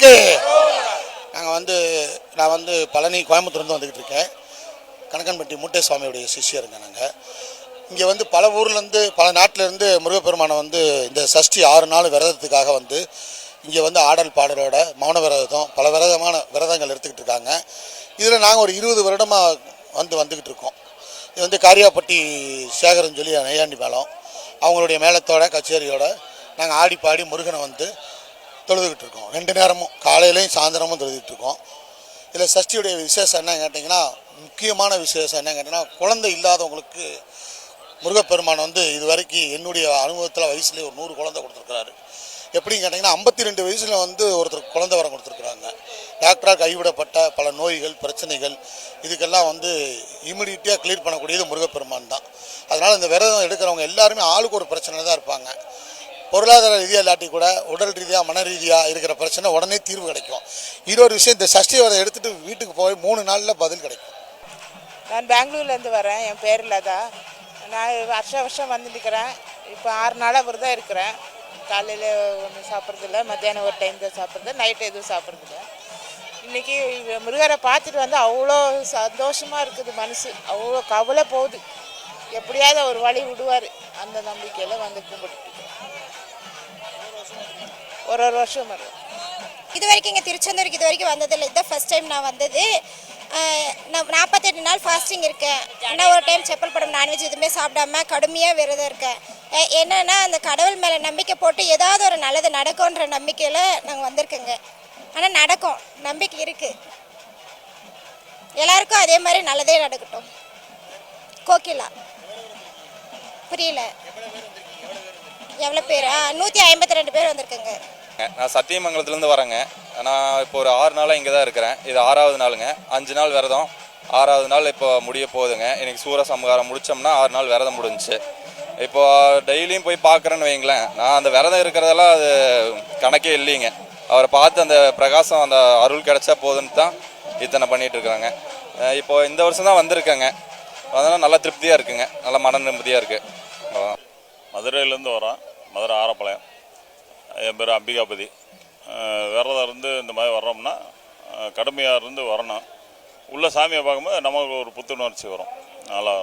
கோவிலுக்கு. நான் பழனி கோயம்புத்தூர்லேருந்து வந்துக்கிட்டு இருக்கேன். கணக்கன்பட்டி மூட்டை சுவாமியுடைய சிஷ்யருங்க. நாங்கள் இங்கே பல ஊர்லேருந்து பல நாட்டிலேருந்து முருகப்பெருமானை இந்த சஷ்டி 6 நாள் விரதத்துக்காக இங்கே ஆடல் பாடலோட மௌன விரதம் பல விரதங்கள் எடுத்துக்கிட்டு இருக்காங்க. இதில் நாங்கள் ஒரு 20 வருடமாக வந்துக்கிட்டு இருக்கோம். இது காரியாப்பட்டி சேகரன் சொல்லி நையாண்டி மேளம் அவங்களுடைய மேளத்தோட கச்சேரியோட நாங்கள் ஆடி பாடி முருகனை தொழுதுகிட்டு இருக்கோம். 2 நேரமும் காலையிலையும் சாயந்தரமும் தொழுதுகிட்டு இருக்கோம். இதில் சஷ்டியுடைய விசேஷம் என்ன கேட்டிங்கன்னா, முக்கியமான விசேஷம் என்ன கேட்டிங்கன்னா, குழந்தை இல்லாதவங்களுக்கு முருகப்பெருமான் இது வரைக்கும் என்னுடைய அனுபவத்தில் வயசுலேயே ஒரு 100 குழந்தை கொடுத்துருக்குறாரு. எப்படின்னு கேட்டிங்கன்னா 52 வயசில் ஒருத்தர் குழந்தை வரம் கொடுத்துருக்குறாங்க. டாக்டராக கைவிடப்பட்ட பல நோய்கள் பிரச்சனைகள் இதுக்கெல்லாம் இமிடியேட்டாக கிளியர் பண்ணக்கூடியது முருகப்பெருமான் தான். அதனால் இந்த விரதம் எடுக்கிறவங்க எல்லாருமே ஆளுக்கு ஒரு பிரச்சனை தான் இருப்பாங்க. பொருளாதார ரீதியாக இல்லாட்டி கூட உடல் ரீதியாக மன ரீதியாக இருக்கிற பிரச்சனை உடனே தீர்வு கிடைக்கும். இன்னொரு விஷயம், இந்த சஷ்டி விரதம் எடுத்துகிட்டு வீட்டுக்கு போய் 3 நாளில் பதில் கிடைக்கும். நான் பெங்களூர்லேருந்து வரேன். என் பேர் லதா. நான் வருஷம் வந்துருக்கிறேன். இப்போ 6 நாளாக விரதம் இருக்கிறேன். காலையில் ஒன்றும் சாப்பிட்றதில்ல, மத்தியானம் ஒரு டைம் தான் சாப்பிட்றது, நைட்டு எதுவும் சாப்பிட்றதில்ல. இன்றைக்கி முருகரை பார்த்துட்டு அவ்வளோ சந்தோஷமாக இருக்குது. மனசு அவ்வளோ கவலை போகுது. எப்படியாவது ஒரு வழி விடுவார் அந்த நம்பிக்கையில் கும்பிட்டு ஒரு வருஷம் வரும். இது வரைக்கும் இங்கே திருச்செந்தூருக்கு இது வரைக்கும் வந்ததில்லை. இதுதான் ஃபஸ்ட் டைம் நான் வந்தது. நான் 48 நாள் ஃபாஸ்டிங் இருக்கேன். ஆனால் ஒரு டைம் செப்பல் படம் நான்வெஜ் எதுவுமே சாப்பிடாம கடுமையாக விரதம் இருக்கேன். என்னென்னா அந்த கடவுள் மேலே நம்பிக்கை போட்டு ஏதாவது ஒரு நல்லது நடக்கும்ன்ற நம்பிக்கையில் நாங்கள் வந்திருக்கோங்க. ஆனால் நடக்கும், நம்பிக்கை இருக்குது. எல்லாருக்கும் அதே மாதிரி நல்லதே நடக்கட்டும். கோகிலா. புரியல எவ்வளோ பேர்? 152 பேர் வந்திருக்கேங்க. நான் சத்தியமங்கலத்துலேருந்து வரேங்க. நான் இப்போ ஒரு 6 நாளாக இங்கே தான் இருக்கிறேன். இது 6வது நாளுங்க. 5 நாள் விரதம், 6வது நாள் இப்போ முடிய போகுதுங்க. இன்றைக்கி சூரசம்ஹாரம் முடித்தோம்னா 6 நாள் விரதம் முடிஞ்சிச்சு. இப்போ டெய்லியும் போய் பார்க்குறேன்னு வைங்களேன், நான் அந்த விரதம் இருக்கிறதெல்லாம் அது கணக்கே இல்லைங்க. அவரை பார்த்து அந்த பிரகாசம் அந்த அருள் கிடச்சா போதுன்னு தான் இத்தனை பண்ணிகிட்ருக்குறாங்க. இப்போ இந்த வருஷம் தான் வந்திருக்கேங்க. அதனால் நல்லா திருப்தியாக இருக்குங்க, நல்லா மன நிம்மதியாக இருக்குது. மதுரையிலேருந்து வரோம். மதுரை ஆரப்பாளையம். என் பேர் அம்பிகாபதி. விரதம் இருந்து இந்த மாதிரி வர்றோம்னா கடுமையாக இருந்து வரணும். உள்ள சாமியை பார்க்கும்போது நமக்கு ஒரு புத்துணர்ச்சி வரும். நல்லா